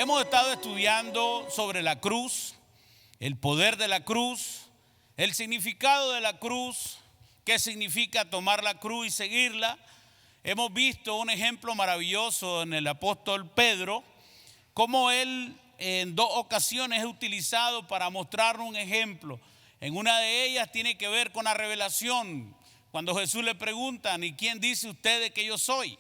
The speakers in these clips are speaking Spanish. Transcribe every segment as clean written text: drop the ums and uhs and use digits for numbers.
Hemos estado estudiando sobre la cruz, el poder de la cruz, el significado de la cruz, qué significa tomar la cruz y seguirla. Hemos visto un ejemplo maravilloso en el apóstol Pedro, cómo él en 2 ocasiones es utilizado para mostrarnos un ejemplo. En una de ellas tiene que ver con la revelación, cuando Jesús le preguntan: ¿y quién dice usted que yo soy?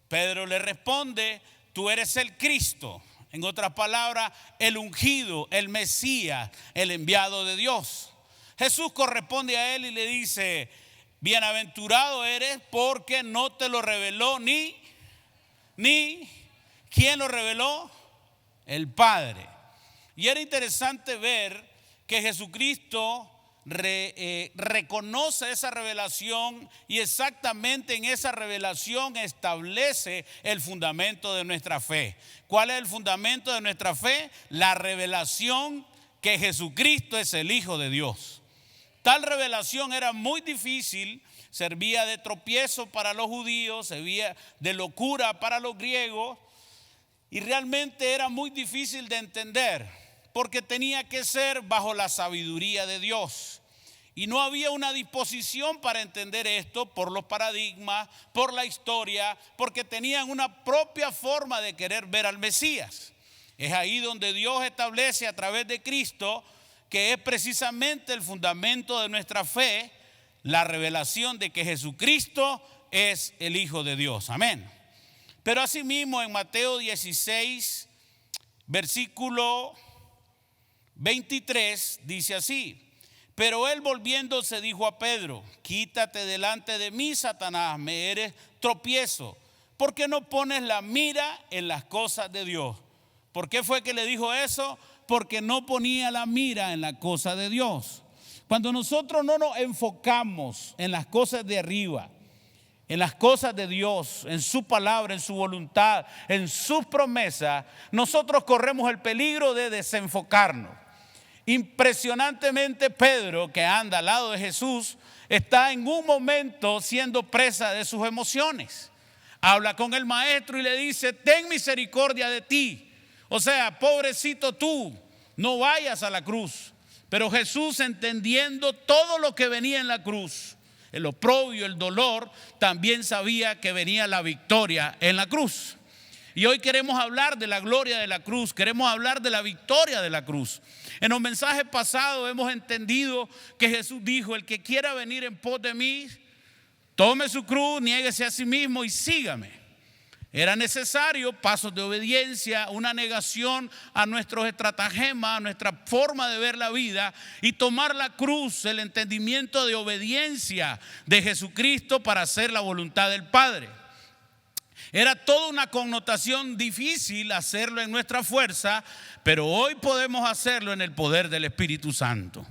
Pedro le responde: tú eres el Cristo. En otras palabras, el ungido, el Mesías, el enviado de Dios. Jesús corresponde a él y le dice: bienaventurado eres porque no te lo reveló ni ¿quién lo reveló? El Padre. Y era interesante ver que Jesucristo reconoce esa revelación y exactamente en esa revelación establece el fundamento de nuestra fe. ¿Cuál es el fundamento de nuestra fe? La revelación que Jesucristo es el Hijo de Dios. Tal revelación era muy difícil, servía de tropiezo para los judíos, servía de locura para los griegos y realmente era muy difícil de entender porque tenía que ser bajo la sabiduría de Dios. Y no había una disposición para entender esto por los paradigmas, por la historia, porque tenían una propia forma de querer ver al Mesías. Es ahí donde Dios establece a través de Cristo, que es precisamente el fundamento de nuestra fe, la revelación de que Jesucristo es el Hijo de Dios. Amén. Pero asimismo en Mateo 16, versículo 23, dice así: pero él volviéndose dijo a Pedro: quítate delante de mí, Satanás, me eres tropiezo, porque no pones la mira en las cosas de Dios. ¿Por qué fue que le dijo eso? Porque no ponía la mira en la cosa de Dios. Cuando nosotros no nos enfocamos en las cosas de arriba, en las cosas de Dios, en su palabra, en su voluntad, en sus promesas, nosotros corremos el peligro de desenfocarnos. Impresionantemente Pedro, que anda al lado de Jesús, está en un momento siendo presa de sus emociones. Habla con el maestro y le dice: ten misericordia de ti. O sea, pobrecito tú, no vayas a la cruz. Pero Jesús, entendiendo todo lo que venía en la cruz, el oprobio, el dolor, también sabía que venía la victoria en la cruz. Y hoy queremos hablar de la gloria de la cruz, queremos hablar de la victoria de la cruz. En los mensajes pasados hemos entendido que Jesús dijo: el que quiera venir en pos de mí, tome su cruz, niéguese a sí mismo y sígame. Era necesario pasos de obediencia, una negación a nuestros estratagemas, a nuestra forma de ver la vida y tomar la cruz, el entendimiento de obediencia de Jesucristo para hacer la voluntad del Padre. Era toda una connotación difícil hacerlo en nuestra fuerza, pero hoy podemos hacerlo en el poder del Espíritu Santo.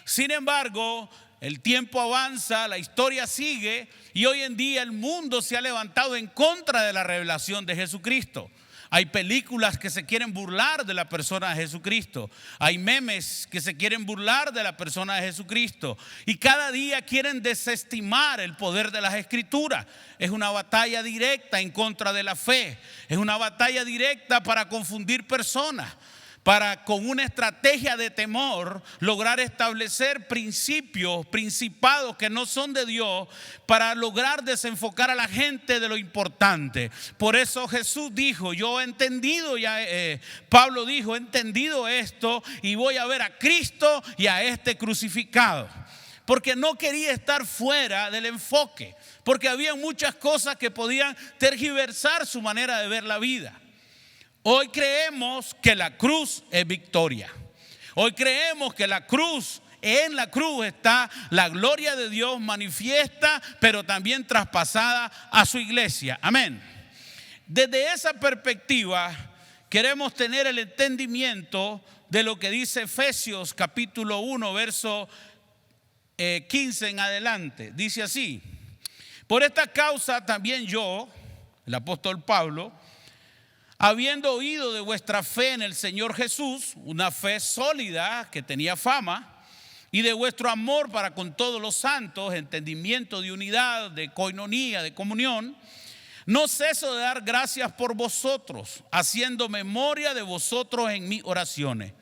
Sin embargo, el tiempo avanza, la historia sigue y hoy en día el mundo se ha levantado en contra de la revelación de Jesucristo. Hay películas que se quieren burlar de la persona de Jesucristo. Hay memes que se quieren burlar de la persona de Jesucristo. Y cada día quieren desestimar el poder de las Escrituras. Es una batalla directa en contra de la fe. Es una batalla directa para confundir personas, para con una estrategia de temor lograr establecer principados que no son de Dios, para lograr desenfocar a la gente de lo importante. Por eso Jesús dijo: yo he entendido ya, Pablo dijo: he entendido esto y voy a ver a Cristo y a este crucificado. Porque no quería estar fuera del enfoque, porque había muchas cosas que podían tergiversar su manera de ver la vida. Hoy creemos que la cruz es victoria. Hoy creemos que en la cruz está la gloria de Dios manifiesta, pero también traspasada a su iglesia. Amén. Desde esa perspectiva queremos tener el entendimiento de lo que dice Efesios capítulo 1, verso 15 en adelante. Dice así: por esta causa también yo, el apóstol Pablo, habiendo oído de vuestra fe en el Señor Jesús, una fe sólida que tenía fama, y de vuestro amor para con todos los santos, entendimiento de unidad, de coinonía, de comunión, No ceso de dar gracias por vosotros, haciendo memoria de vosotros en mis oraciones,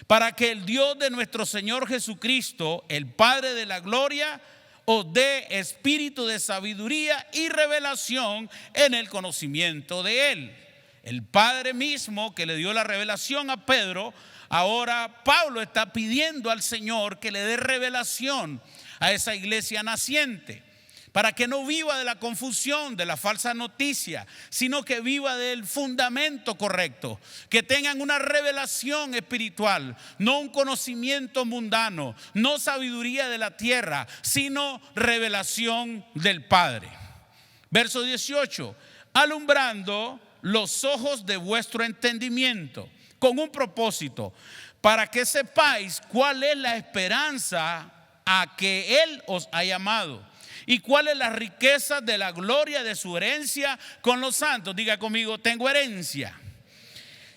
para que el Dios de nuestro Señor Jesucristo, el Padre de la gloria, os dé espíritu de sabiduría y revelación en el conocimiento de Él. El Padre mismo que le dio la revelación a Pedro, ahora Pablo está pidiendo al Señor que le dé revelación a esa iglesia naciente, para que no viva de la confusión, de la falsa noticia, sino que viva del fundamento correcto, que tengan una revelación espiritual, no un conocimiento mundano, no sabiduría de la tierra, sino revelación del Padre. Verso 18, alumbrando los ojos de vuestro entendimiento, con un propósito, para que sepáis cuál es la esperanza a que Él os ha llamado y cuál es la riqueza de la gloria de su herencia con los santos. Diga conmigo, tengo herencia.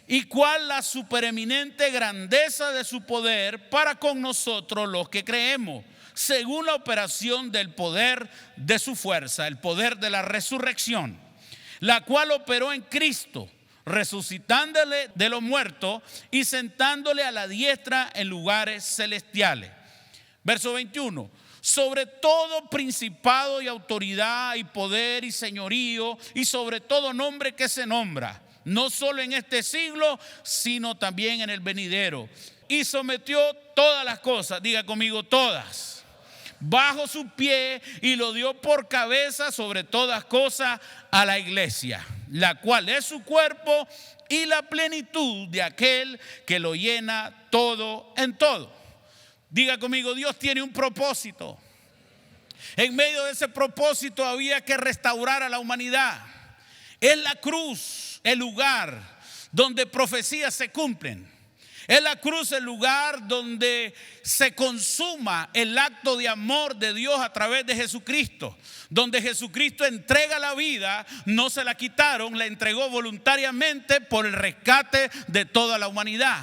Y cuál la supereminente grandeza de su poder para con nosotros los que creemos, según la operación del poder de su fuerza, el poder de la resurrección, la cual operó en Cristo, resucitándole de los muertos y sentándole a la diestra en lugares celestiales. Verso 21, sobre todo principado y autoridad y poder y señorío y sobre todo nombre que se nombra, no solo en este siglo, sino también en el venidero. Y sometió todas las cosas, diga conmigo todas, bajo su pie y lo dio por cabeza sobre todas cosas a la iglesia, la cual es su cuerpo y la plenitud de aquel que lo llena todo en todo. Diga conmigo, Dios tiene un propósito. En medio de ese propósito había que restaurar a la humanidad. Es la cruz el lugar donde profecías se cumplen. Es la cruz el lugar donde se consuma el acto de amor de Dios a través de Jesucristo. Donde Jesucristo entrega la vida, no se la quitaron, la entregó voluntariamente por el rescate de toda la humanidad.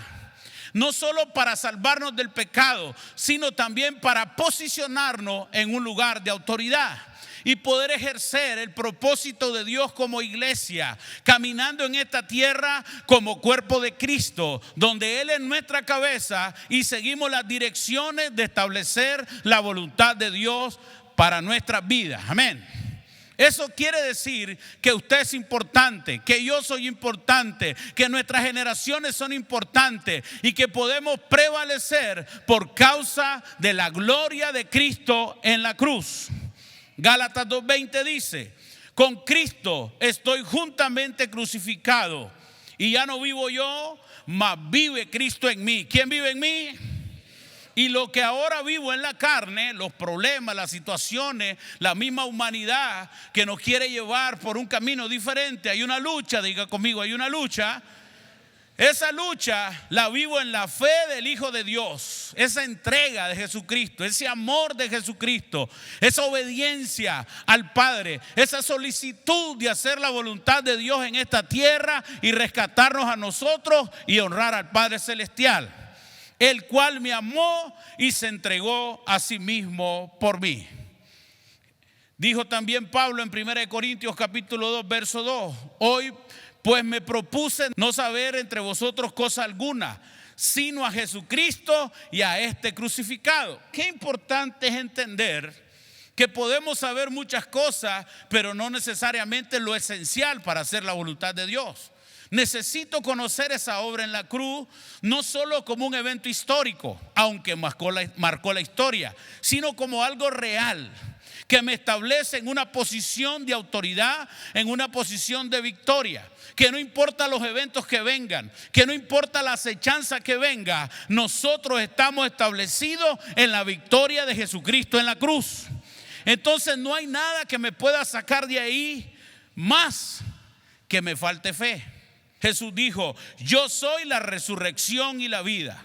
No solo para salvarnos del pecado, sino también para posicionarnos en un lugar de autoridad y poder ejercer el propósito de Dios como iglesia, caminando en esta tierra como cuerpo de Cristo, donde Él es nuestra cabeza y seguimos las direcciones de establecer la voluntad de Dios para nuestras vidas. Amén. Eso quiere decir que usted es importante, que yo soy importante, que nuestras generaciones son importantes y que podemos prevalecer por causa de la gloria de Cristo en la cruz. Gálatas 2:20 dice, con Cristo estoy juntamente crucificado y ya no vivo yo, mas vive Cristo en mí. ¿Quién vive en mí? Y lo que ahora vivo en la carne, los problemas, las situaciones, la misma humanidad que nos quiere llevar por un camino diferente. Hay una lucha, diga conmigo, hay una lucha. Esa lucha la vivo en la fe del Hijo de Dios, esa entrega de Jesucristo, ese amor de Jesucristo, esa obediencia al Padre, esa solicitud de hacer la voluntad de Dios en esta tierra y rescatarnos a nosotros y honrar al Padre Celestial, el cual me amó y se entregó a sí mismo por mí. Dijo también Pablo en 1 Corintios capítulo 2, verso 2, hoy pues me propuse no saber entre vosotros cosa alguna, sino a Jesucristo y a este crucificado. Qué importante es entender que podemos saber muchas cosas, pero no necesariamente lo esencial para hacer la voluntad de Dios. Necesito conocer esa obra en la cruz, no solo como un evento histórico, aunque marcó la historia, sino como algo real, que me establece en una posición de autoridad, en una posición de victoria. Que no importa los eventos que vengan, que no importa la acechanza que venga, nosotros estamos establecidos en la victoria de Jesucristo en la cruz. Entonces no hay nada que me pueda sacar de ahí más que me falte fe. Jesús dijo, yo soy la resurrección y la vida.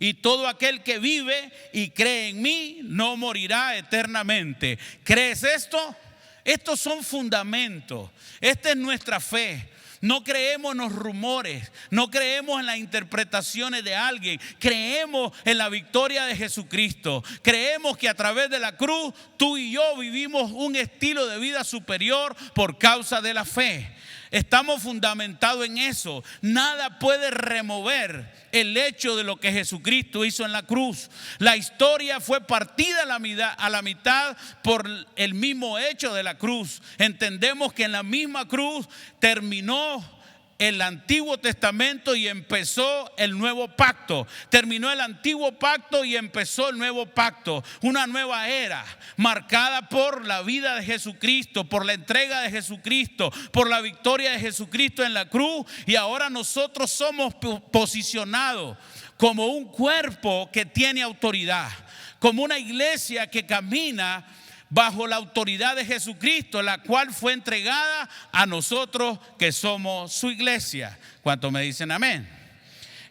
Y todo aquel que vive y cree en mí no morirá eternamente. ¿Crees esto? Estos son fundamentos. Esta es nuestra fe. No creemos en los rumores, no creemos en las interpretaciones de alguien, creemos en la victoria de Jesucristo. Creemos que a través de la cruz tú y yo vivimos un estilo de vida superior por causa de la fe. Estamos fundamentados en eso. Nada puede remover el hecho de lo que Jesucristo hizo en la cruz. La historia fue partida a la mitad por el mismo hecho de la cruz. Entendemos que en la misma cruz terminó el Antiguo Testamento y empezó el nuevo pacto. Terminó el antiguo pacto y empezó el nuevo pacto. Una nueva era marcada por la vida de Jesucristo, por la entrega de Jesucristo, por la victoria de Jesucristo en la cruz. Y ahora nosotros somos posicionados como un cuerpo que tiene autoridad, como una iglesia que camina bajo la autoridad de Jesucristo, la cual fue entregada a nosotros que somos su iglesia. ¿Cuántos me dicen amén?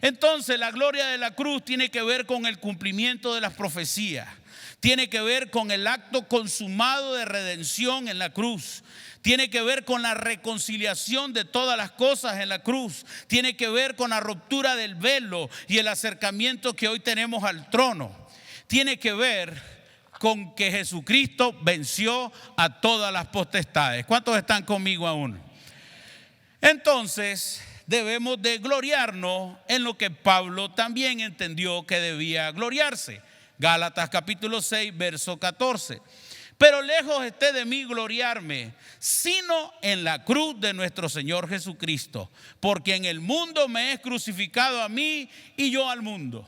Entonces la gloria de la cruz tiene que ver con el cumplimiento de las profecías. Tiene que ver con el acto consumado de redención en la cruz. Tiene que ver con la reconciliación de todas las cosas en la cruz. Tiene que ver con la ruptura del velo y el acercamiento que hoy tenemos al trono. Tiene que ver con que Jesucristo venció a todas las potestades. ¿Cuántos están conmigo aún? Entonces debemos de gloriarnos en lo que Pablo también entendió que debía gloriarse. Gálatas capítulo 6, verso 14. Pero lejos esté de mí gloriarme, sino en la cruz de nuestro Señor Jesucristo, porque en el mundo me es crucificado a mí y yo al mundo.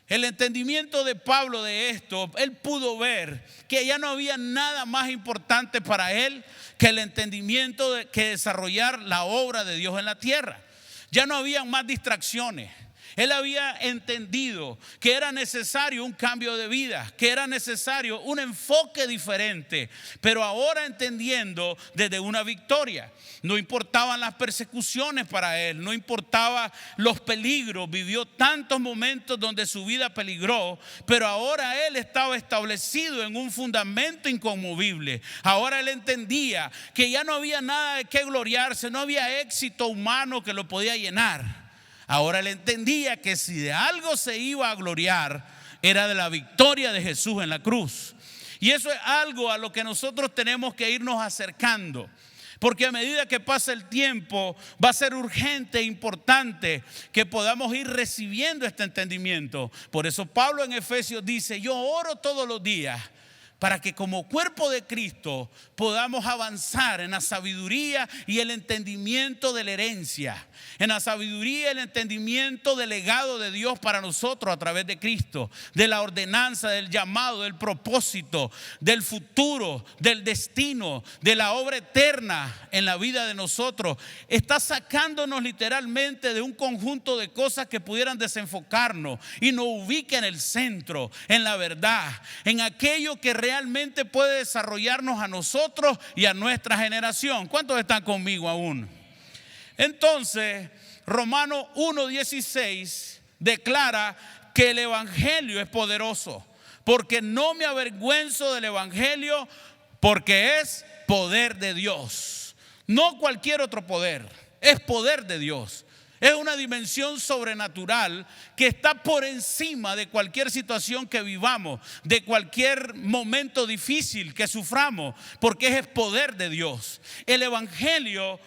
El entendimiento de Pablo de esto, él pudo ver que ya no había nada más importante para él que el entendimiento de que desarrollar la obra de Dios en la tierra. Ya no había más distracciones. Él había entendido que era necesario un cambio de vida, que era necesario un enfoque diferente, pero ahora entendiendo desde una victoria. No importaban las persecuciones para él, no importaba los peligros. Vivió tantos momentos donde su vida peligró, pero ahora él estaba establecido en un fundamento inconmovible. Ahora él entendía que ya no había nada de qué gloriarse, no había éxito humano que lo podía llenar. Ahora él entendía que si de algo se iba a gloriar, era de la victoria de Jesús en la cruz. Y eso es algo a lo que nosotros tenemos que irnos acercando. Porque a medida que pasa el tiempo, va a ser urgente e importante que podamos ir recibiendo este entendimiento. Por eso Pablo en Efesios dice: yo oro todos los días para que como cuerpo de Cristo podamos avanzar en la sabiduría y el entendimiento de la herencia, en la sabiduría y el entendimiento del legado de Dios para nosotros a través de Cristo, de la ordenanza, del llamado, del propósito, del futuro, del destino, de la obra eterna en la vida de nosotros. Está sacándonos literalmente de un conjunto de cosas que pudieran desenfocarnos y nos ubica en el centro, en la verdad, en aquello que realmente puede desarrollarnos a nosotros y a nuestra generación. ¿Cuántos están conmigo aún? Entonces, Romanos 1:16 declara que el evangelio es poderoso, porque no me avergüenzo del evangelio, porque es poder de Dios. No cualquier otro poder, es poder de Dios. Es una dimensión sobrenatural que está por encima de cualquier situación que vivamos, de cualquier momento difícil que suframos, porque es el poder de Dios. El evangelio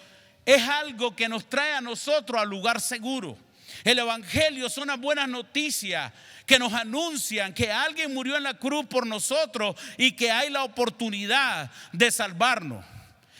es algo que nos trae a nosotros al lugar seguro. El evangelio son las buenas noticias que nos anuncian que alguien murió en la cruz por nosotros y que hay la oportunidad de salvarnos.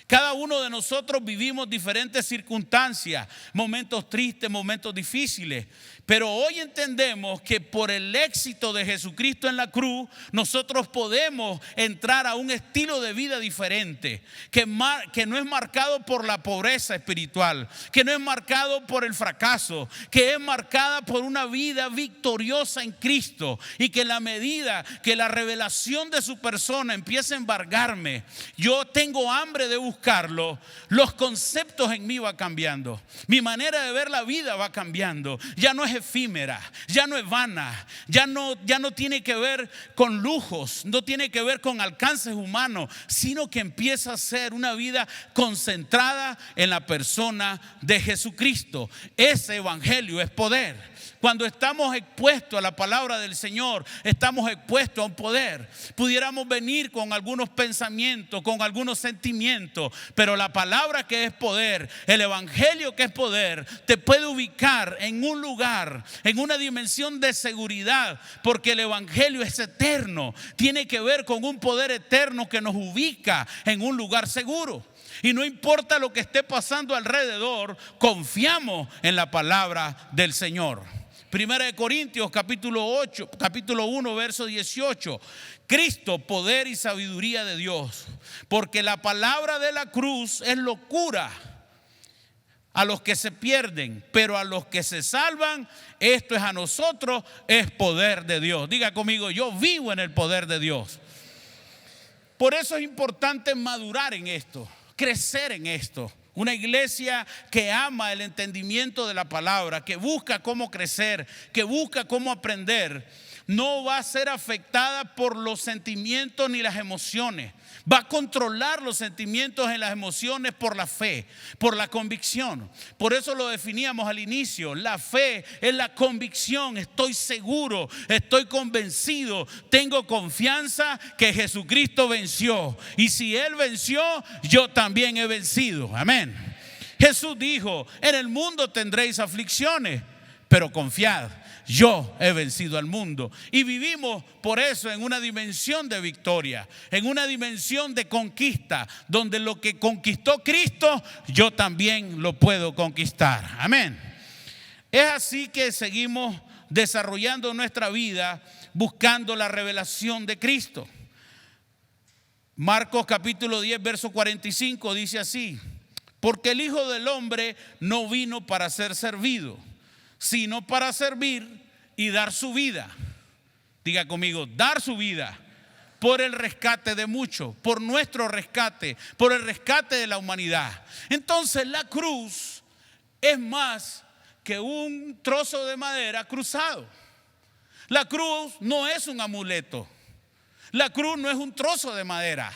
Cada uno de nosotros vivimos diferentes circunstancias, momentos tristes, momentos difíciles. Pero hoy entendemos que por el éxito de Jesucristo en la cruz, nosotros podemos entrar a un estilo de vida diferente, que no es marcado por la pobreza espiritual, que no es marcado por el fracaso, que es marcada por una vida victoriosa en Cristo. Y que en la medida que la revelación de su persona empiece a embargarme, yo tengo hambre de buscar buscarlo, los conceptos en mí van cambiando. Mi manera de ver la vida va cambiando. Ya no es efímera, ya no es vana, ya no tiene que ver con lujos, no tiene que ver con alcances humanos, sino que empieza a ser una vida concentrada en la persona de Jesucristo. Ese evangelio es poder. Cuando estamos expuestos a la palabra del Señor, estamos expuestos a un poder. Pudiéramos venir con algunos pensamientos, con algunos sentimientos, pero la palabra que es poder, el evangelio que es poder, te puede ubicar en un lugar, en una dimensión de seguridad, porque el evangelio es eterno. Tiene que ver con un poder eterno que nos ubica en un lugar seguro. Y no importa lo que esté pasando alrededor, confiamos en la palabra del Señor. Primera de Corintios capítulo 1 verso 18. Cristo, poder y sabiduría de Dios, porque la palabra de la cruz es locura a los que se pierden, pero a los que se salvan, esto es a nosotros, es poder de Dios. Diga conmigo, yo vivo en el poder de Dios. Por eso es importante madurar en esto, crecer en esto. Una iglesia que ama el entendimiento de la palabra, que busca cómo crecer, que busca cómo aprender, no va a ser afectada por los sentimientos ni las emociones. Va a controlar los sentimientos y las emociones por la fe, por la convicción. Por eso lo definíamos al inicio. La fe es la convicción. Estoy seguro, estoy convencido, tengo confianza que Jesucristo venció. Y si Él venció, yo también he vencido. Amén. Jesús dijo, en el mundo tendréis aflicciones, pero confiad. Yo he vencido al mundo. Y vivimos por eso en una dimensión de victoria, en una dimensión de conquista, donde lo que conquistó Cristo, yo también lo puedo conquistar. Amén. Es así que seguimos desarrollando nuestra vida buscando la revelación de Cristo. Marcos capítulo 10 verso 45 dice así: porque el Hijo del Hombre no vino para ser servido, sino para servir y dar su vida. Diga conmigo, dar su vida por el rescate de muchos, por nuestro rescate, por el rescate de la humanidad. Entonces la cruz es más que un trozo de madera cruzado. La cruz no es un amuleto. La cruz no es un trozo de madera.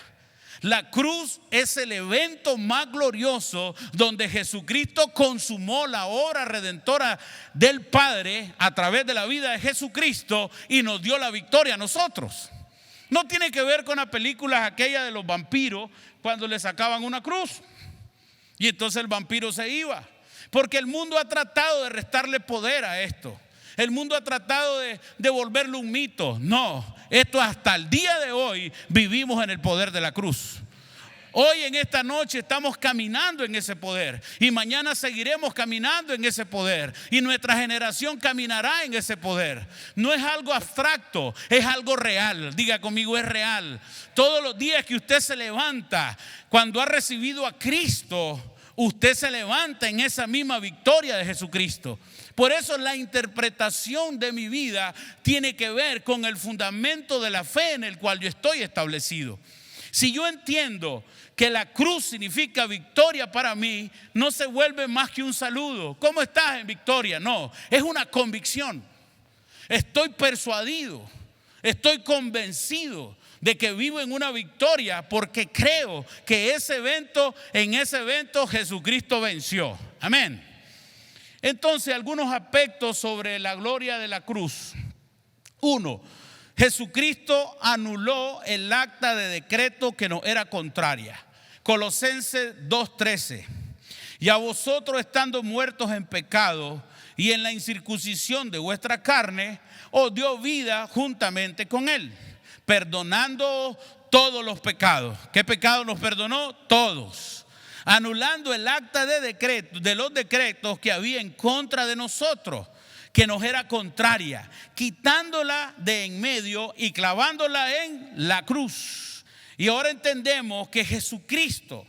La cruz es el evento más glorioso donde Jesucristo consumó la obra redentora del Padre a través de la vida de Jesucristo y nos dio la victoria a nosotros. No tiene que ver con las películas aquellas de los vampiros cuando le sacaban una cruz y entonces el vampiro se iba, porque el mundo ha tratado de restarle poder a esto. El mundo ha tratado de volverlo un mito. No, esto hasta el día de hoy vivimos en el poder de la cruz. Hoy en esta noche estamos caminando en ese poder y mañana seguiremos caminando en ese poder y nuestra generación caminará en ese poder. No es algo abstracto, es algo real. Diga conmigo, es real. Todos los días que usted se levanta, cuando ha recibido a Cristo, usted se levanta en esa misma victoria de Jesucristo. Por eso la interpretación de mi vida tiene que ver con el fundamento de la fe en el cual yo estoy establecido. Si yo entiendo que la cruz significa victoria para mí, no se vuelve más que un saludo. ¿Cómo estás en victoria? No, es una convicción. Estoy persuadido, estoy convencido de que vivo en una victoria porque creo que en ese evento Jesucristo venció. Amén. Entonces, algunos aspectos sobre la gloria de la cruz. 1. Jesucristo anuló el acta de decreto que nos era contraria. Colosenses 2:13. Y a vosotros, estando muertos en pecado y en la incircuncisión de vuestra carne, os dio vida juntamente con Él, perdonando todos los pecados. ¿Qué pecado nos perdonó? Todos. Anulando el acta de los decretos que había en contra de nosotros, que nos era contraria, quitándola de en medio y clavándola en la cruz. Y ahora entendemos que Jesucristo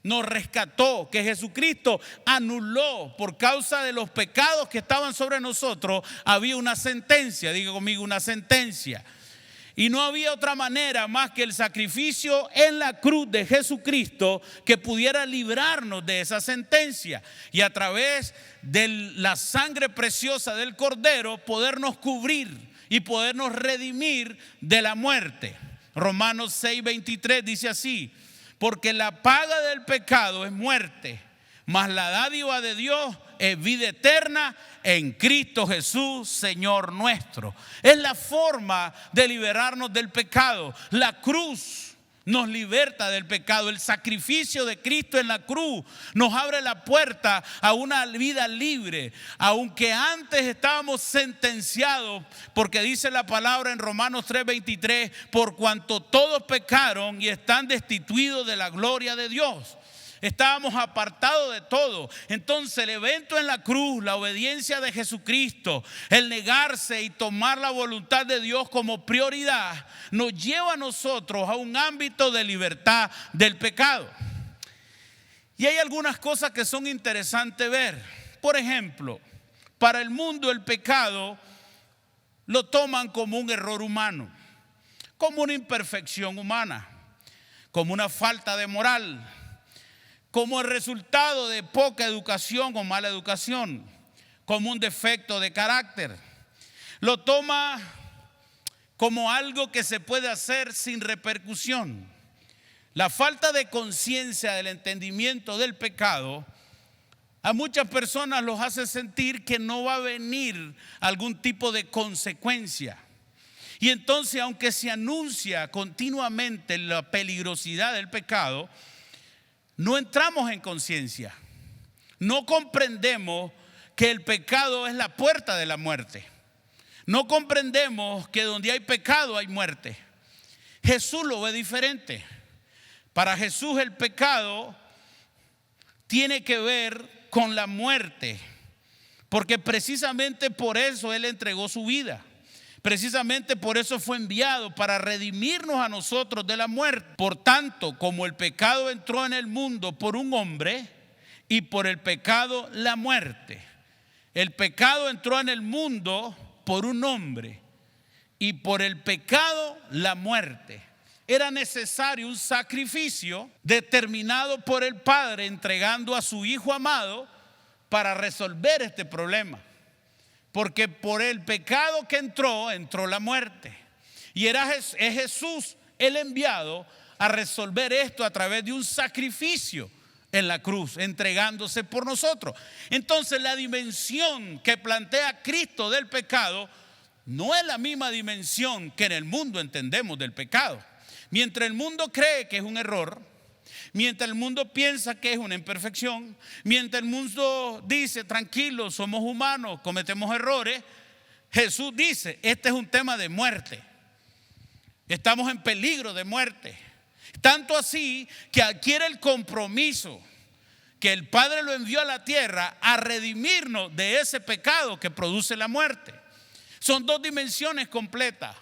nos rescató, que Jesucristo anuló por causa de los pecados que estaban sobre nosotros. Había una sentencia, diga conmigo, una sentencia. Y no había otra manera más que el sacrificio en la cruz de Jesucristo que pudiera librarnos de esa sentencia. Y a través de la sangre preciosa del Cordero podernos cubrir y podernos redimir de la muerte. Romanos 6:23 dice así: porque la paga del pecado es muerte, mas la dádiva de Dios es vida eterna en Cristo Jesús, Señor nuestro. Es la forma de liberarnos del pecado. La cruz nos liberta del pecado. El sacrificio de Cristo en la cruz nos abre la puerta a una vida libre. Aunque antes estábamos sentenciados, porque dice la palabra en Romanos 3:23, por cuanto todos pecaron y están destituidos de la gloria de Dios. Estábamos apartados de todo. Entonces el evento en la cruz, la obediencia de Jesucristo, el negarse y tomar la voluntad de Dios como prioridad, nos lleva a nosotros a un ámbito de libertad del pecado. Y hay algunas cosas que son interesantes ver. Por ejemplo, para el mundo el pecado lo toman como un error humano, como una imperfección humana, como una falta de moral, como el resultado de poca educación o mala educación, como un defecto de carácter. Lo toma como algo que se puede hacer sin repercusión. La falta de conciencia del entendimiento del pecado a muchas personas los hace sentir que no va a venir algún tipo de consecuencia. Y entonces, aunque se anuncia continuamente la peligrosidad del pecado, no entramos en conciencia, no comprendemos que el pecado es la puerta de la muerte. No comprendemos que donde hay pecado hay muerte. Jesús lo ve diferente. Para Jesús el pecado tiene que ver con la muerte, porque precisamente por eso Él entregó su vida. Precisamente por eso fue enviado, para redimirnos a nosotros de la muerte. Por tanto, como el pecado entró en el mundo por un hombre, y por el pecado la muerte. El pecado entró en el mundo por un hombre, y por el pecado la muerte. Era necesario un sacrificio determinado por el Padre, entregando a su Hijo amado para resolver este problema. Porque por el pecado que entró la muerte. Y es Jesús el enviado a resolver esto a través de un sacrificio en la cruz, entregándose por nosotros. Entonces la dimensión que plantea Cristo del pecado no es la misma dimensión que en el mundo entendemos del pecado. Mientras el mundo cree que es un error, mientras el mundo piensa que es una imperfección, mientras el mundo dice, tranquilo, somos humanos, cometemos errores, Jesús dice, este es un tema de muerte. Estamos en peligro de muerte. Tanto así que adquiere el compromiso que el Padre lo envió a la tierra a redimirnos de ese pecado que produce la muerte. Son dos dimensiones completas.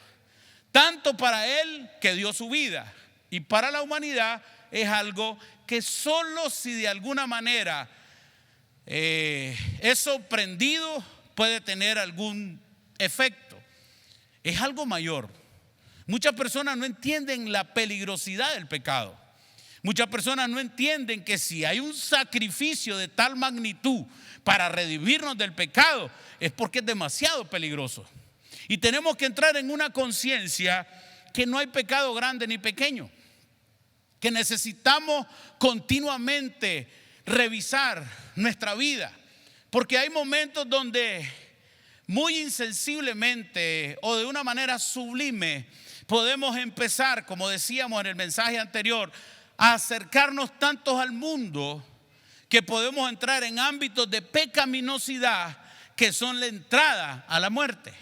Tanto para Él, que dio su vida, y para la humanidad es algo que solo si de alguna manera es sorprendido puede tener algún efecto. Es algo mayor. Muchas personas no entienden la peligrosidad del pecado. Muchas personas no entienden que si hay un sacrificio de tal magnitud para redimirnos del pecado, es porque es demasiado peligroso. Y tenemos que entrar en una conciencia que no hay pecado grande ni pequeño, que necesitamos continuamente revisar nuestra vida, porque hay momentos donde muy insensiblemente o de una manera sublime podemos empezar, como decíamos en el mensaje anterior, a acercarnos tantos al mundo que podemos entrar en ámbitos de pecaminosidad que son la entrada a la muerte.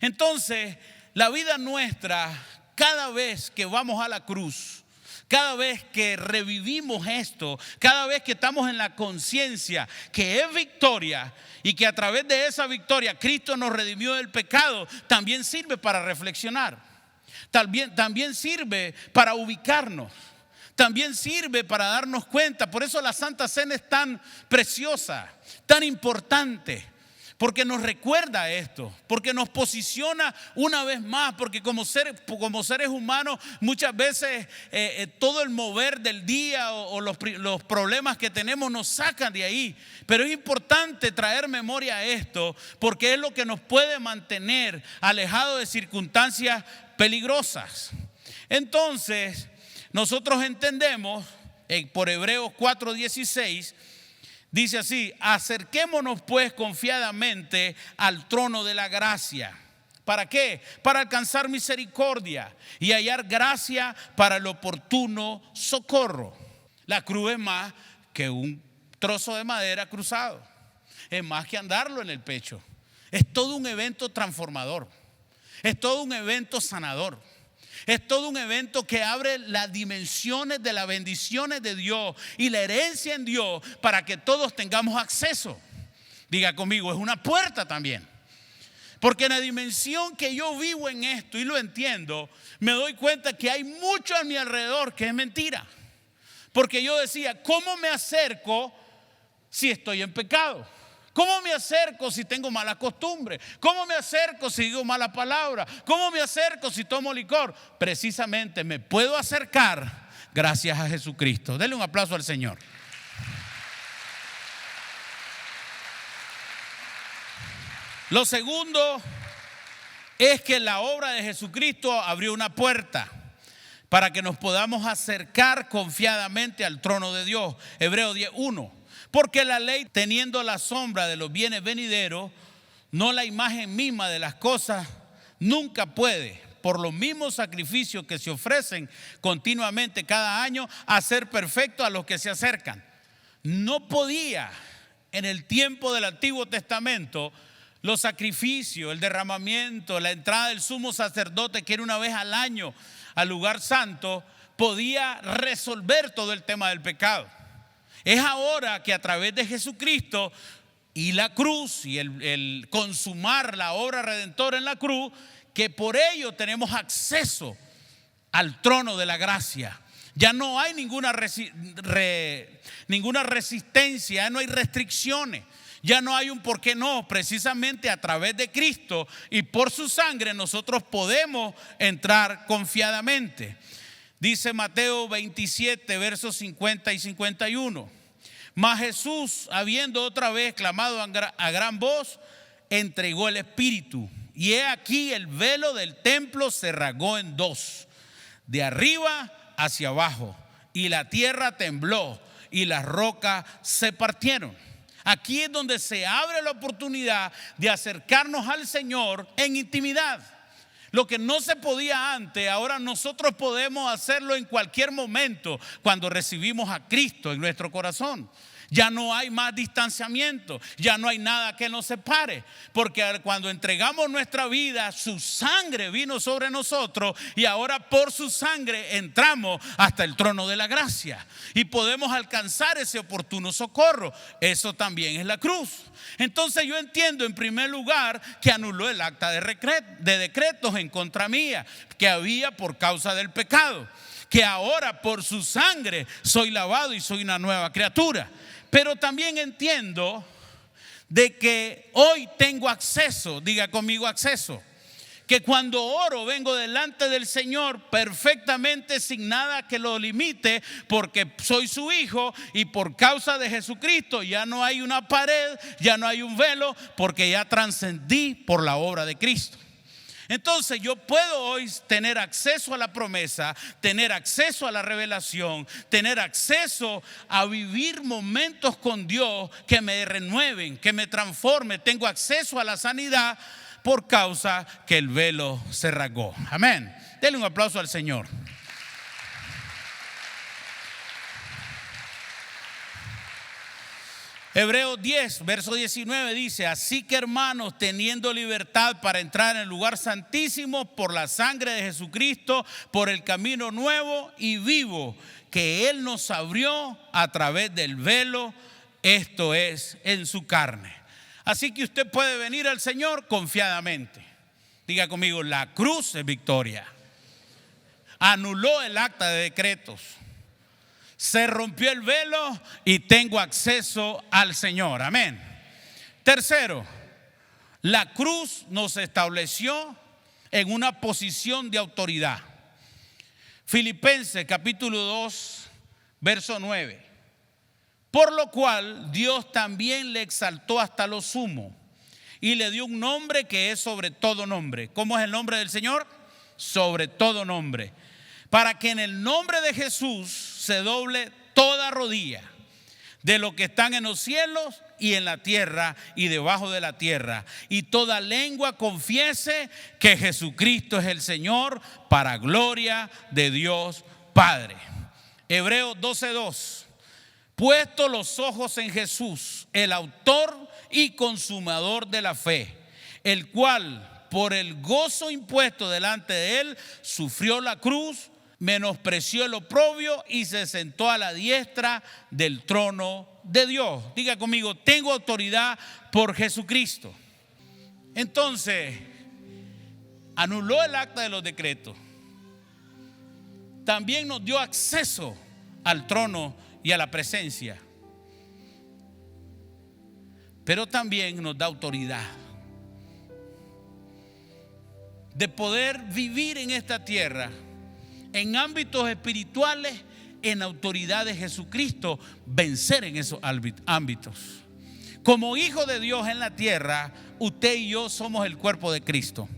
Entonces, la vida nuestra, cada vez que vamos a la cruz, cada vez que revivimos esto, cada vez que estamos en la conciencia que es victoria y que a través de esa victoria Cristo nos redimió del pecado, también sirve para reflexionar, también sirve para ubicarnos, también sirve para darnos cuenta. Por eso la Santa Cena es tan preciosa, tan importante. porque nos recuerda esto, porque nos posiciona una vez más, porque como seres humanos muchas veces todo el mover del día o los problemas que tenemos nos sacan de ahí. Pero es importante traer memoria a esto, porque es lo que nos puede mantener alejados de circunstancias peligrosas. Entonces, nosotros entendemos por Hebreos 4:16, dice así: acerquémonos pues confiadamente al trono de la gracia. ¿Para qué? Para alcanzar misericordia y hallar gracia para el oportuno socorro. La cruz es más que un trozo de madera cruzado, es más que andarlo en el pecho. Es todo un evento transformador, es todo un evento sanador. Es todo un evento que abre las dimensiones de las bendiciones de Dios y la herencia en Dios para que todos tengamos acceso. Diga conmigo, es una puerta también. Porque en la dimensión que yo vivo en esto y lo entiendo, me doy cuenta que hay mucho a mi alrededor que es mentira. Porque yo decía, ¿cómo me acerco si estoy en pecado? ¿Cómo me acerco si tengo mala costumbre? ¿Cómo me acerco si digo mala palabra? ¿Cómo me acerco si tomo licor? Precisamente me puedo acercar gracias a Jesucristo. Denle un aplauso al Señor. Lo segundo es que la obra de Jesucristo abrió una puerta para que nos podamos acercar confiadamente al trono de Dios. Hebreos 10:1. Porque la ley, teniendo la sombra de los bienes venideros, no la imagen misma de las cosas, nunca puede, por los mismos sacrificios que se ofrecen continuamente cada año, hacer perfecto a los que se acercan. No podía en el tiempo del Antiguo Testamento los sacrificios, el derramamiento, la entrada del sumo sacerdote, que era una vez al año al lugar santo, podía resolver todo el tema del pecado. Es ahora que a través de Jesucristo y la cruz y el consumar la obra redentora en la cruz, que por ello tenemos acceso al trono de la gracia. Ya no hay ninguna resistencia, ya no hay restricciones, ya no hay un por qué no. Precisamente a través de Cristo y por su sangre nosotros podemos entrar confiadamente. Dice Mateo 27, versos 50 y 51. Mas Jesús, habiendo otra vez clamado a gran voz, entregó el Espíritu. Y he aquí el velo del templo se rasgó en dos, de arriba hacia abajo, y la tierra tembló y las rocas se partieron. Aquí es donde se abre la oportunidad de acercarnos al Señor en intimidad. Lo que no se podía antes, ahora nosotros podemos hacerlo en cualquier momento cuando recibimos a Cristo en nuestro corazón. Ya no hay más distanciamiento, ya no hay nada que nos separe, porque cuando entregamos nuestra vida, su sangre vino sobre nosotros y ahora por su sangre entramos hasta el trono de la gracia y podemos alcanzar ese oportuno socorro. Eso también es la cruz. Entonces yo entiendo en primer lugar que anuló el acta de decretos en contra mía que había por causa del pecado, que ahora por su sangre soy lavado y soy una nueva criatura. Pero también entiendo de que hoy tengo acceso, diga conmigo acceso, que cuando oro vengo delante del Señor perfectamente sin nada que lo limite, porque soy su hijo y por causa de Jesucristo ya no hay una pared, ya no hay un velo, porque ya trascendí por la obra de Cristo. Entonces yo puedo hoy tener acceso a la promesa, tener acceso a la revelación, tener acceso a vivir momentos con Dios que me renueven, que me transformen. Tengo acceso a la sanidad por causa que el velo se rasgó. Amén. Denle un aplauso al Señor. Hebreos 10, verso 19 dice: así que hermanos, teniendo libertad para entrar en el lugar santísimo por la sangre de Jesucristo, por el camino nuevo y vivo que Él nos abrió a través del velo, esto es, en su carne. Así que usted puede venir al Señor confiadamente. Diga conmigo, la cruz es victoria. Anuló el acta de decretos. Se rompió el velo y tengo acceso al Señor. Amén. Tercero, La cruz nos estableció en una posición de autoridad. Filipenses capítulo 2, verso 9. Por lo cual Dios también le exaltó hasta lo sumo y le dio un nombre que es sobre todo nombre. ¿Cómo es el nombre del Señor? Sobre todo nombre. Para que en el nombre de Jesús se doble toda rodilla de los que están en los cielos y en la tierra y debajo de la tierra, y toda lengua confiese que Jesucristo es el Señor, para gloria de Dios Padre. Hebreos 12:2. Puesto los ojos en Jesús, el autor y consumador de la fe, el cual por el gozo impuesto delante de él sufrió la cruz, menospreció el oprobio y se sentó a la diestra del trono de Dios. Diga conmigo: tengo autoridad por Jesucristo. Entonces, anuló el acta de los decretos. También nos dio acceso al trono y a la presencia. Pero también nos da autoridad de poder vivir en esta tierra, en ámbitos espirituales, en autoridad de Jesucristo, vencer en esos ámbitos. Como hijo de Dios en la tierra, usted y yo somos el cuerpo de Cristo.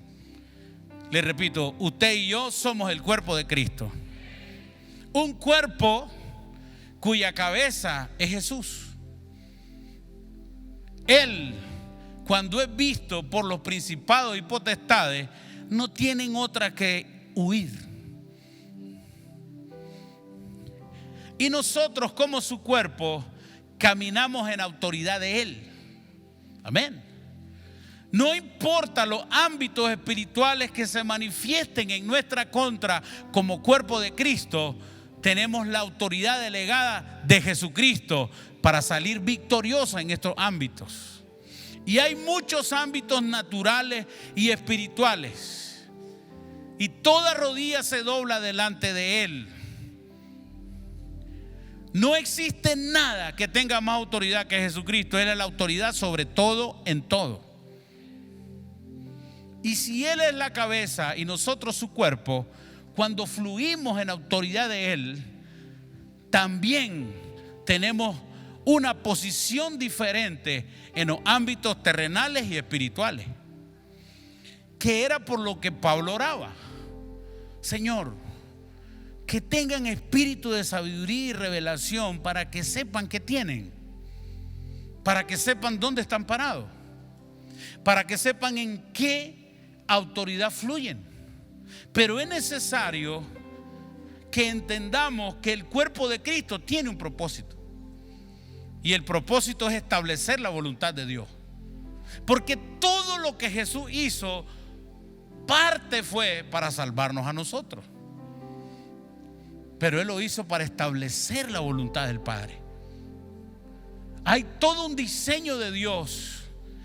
Le repito, usted y yo somos el cuerpo de Cristo. Un cuerpo cuya cabeza es Jesús. Él, cuando es visto por los principados y potestades, no tienen otra que huir. Y nosotros, como su cuerpo, caminamos en autoridad de Él. Amén. No importa los ámbitos espirituales que se manifiesten en nuestra contra, como cuerpo de Cristo, tenemos la autoridad delegada de Jesucristo para salir victoriosos en estos ámbitos. Y hay muchos ámbitos naturales y espirituales, y toda rodilla se dobla delante de Él. No existe nada que tenga más autoridad que Jesucristo. Él es la autoridad sobre todo, en todo. Y si Él es la cabeza y nosotros su cuerpo, cuando fluimos en autoridad de Él, también tenemos una posición diferente en los ámbitos terrenales y espirituales, que era por lo que Pablo oraba. Señor, que tengan espíritu de sabiduría y revelación para que sepan qué tienen, para que sepan dónde están parados, para que sepan en qué autoridad fluyen. Pero es necesario que entendamos que el cuerpo de Cristo tiene un propósito, y el propósito es establecer la voluntad de Dios. Porque todo lo que Jesús hizo, parte fue para salvarnos a nosotros, pero Él lo hizo para establecer la voluntad del Padre. Hay todo un diseño de Dios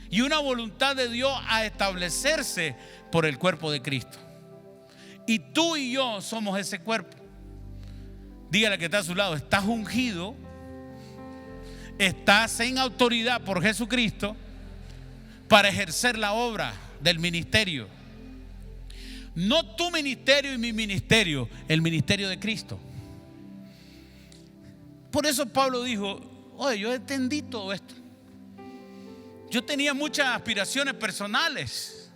y una voluntad de Dios a establecerse por el cuerpo de Cristo. Y tú y yo somos ese cuerpo. Dígale que está a su lado: estás ungido, estás en autoridad por Jesucristo para ejercer la obra del ministerio. No tu ministerio y mi ministerio, el ministerio de Cristo. Por eso Pablo dijo: oye, yo entendí todo esto. Yo tenía muchas aspiraciones personales,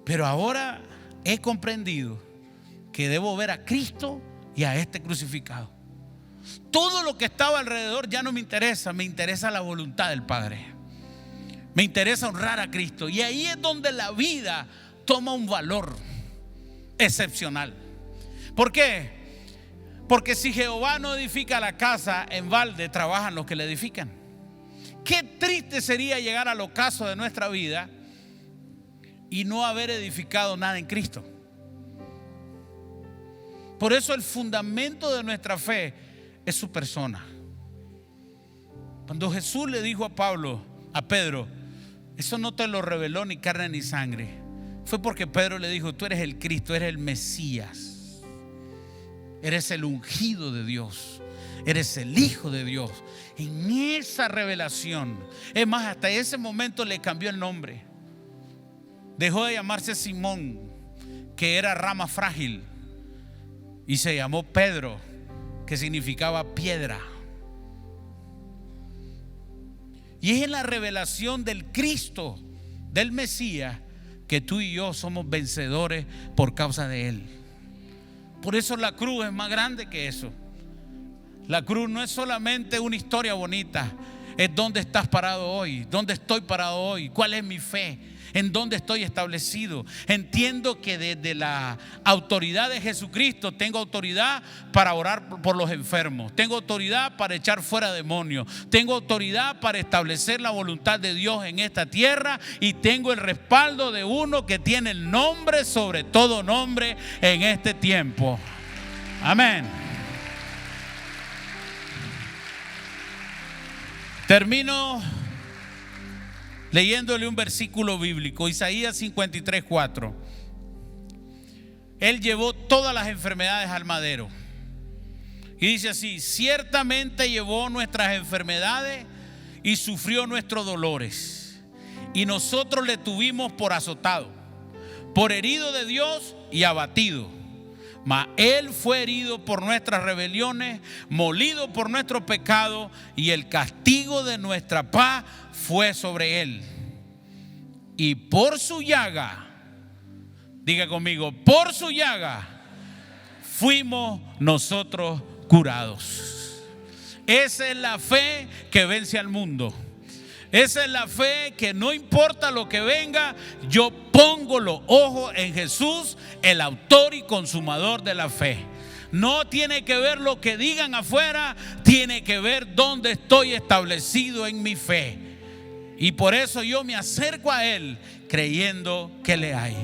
pero ahora he comprendido que debo ver a Cristo y a este crucificado. Todo lo que estaba alrededor ya no me interesa la voluntad del Padre. Me interesa honrar a Cristo, y ahí es donde la vida toma un valor excepcional. ¿Por qué? Porque si Jehová no edifica la casa, en balde trabajan los que la edifican. Qué triste sería llegar al ocaso de nuestra vida y no haber edificado nada en Cristo. Por eso el fundamento de nuestra fe es su persona. Cuando Jesús le dijo a Pedro, eso no te lo reveló ni carne ni sangre, fue porque Pedro le dijo: tú eres el Cristo, eres el Mesías, eres el ungido de Dios, eres el Hijo de Dios. En esa revelación, es más, hasta ese momento le cambió el nombre. dejó de llamarse Simón, que era rama frágil, y se llamó Pedro, que significaba piedra. Y es en la revelación del Cristo, del Mesías, que tú y yo somos vencedores por causa de Él. Por eso la cruz es más grande que eso. La cruz no es solamente una historia bonita, es dónde estás parado hoy, dónde estoy parado hoy, cuál es mi fe, en dónde estoy establecido. Entiendo que desde la autoridad de Jesucristo tengo autoridad para orar por los enfermos, tengo autoridad para echar fuera demonios, tengo autoridad para establecer la voluntad de Dios en esta tierra, y tengo el respaldo de uno que tiene el nombre sobre todo nombre en este tiempo. Amén. Termino leyéndole un versículo bíblico, Isaías 53:4. Él llevó todas las enfermedades al madero. Y dice así: ciertamente llevó nuestras enfermedades y sufrió nuestros dolores. Y nosotros le tuvimos por azotado, por herido de Dios y abatido. Mas Él fue herido por nuestras rebeliones, molido por nuestro pecado, y el castigo de nuestra paz fue sobre Él. Y por su llaga, diga conmigo, por su llaga fuimos nosotros curados. Esa es la fe que vence al mundo. Esa es la fe que no importa lo que venga, yo pongo los ojos en Jesús, el autor y consumador de la fe. No tiene que ver lo que digan afuera, tiene que ver dónde estoy establecido en mi fe. Y por eso yo me acerco a Él creyendo que le hay.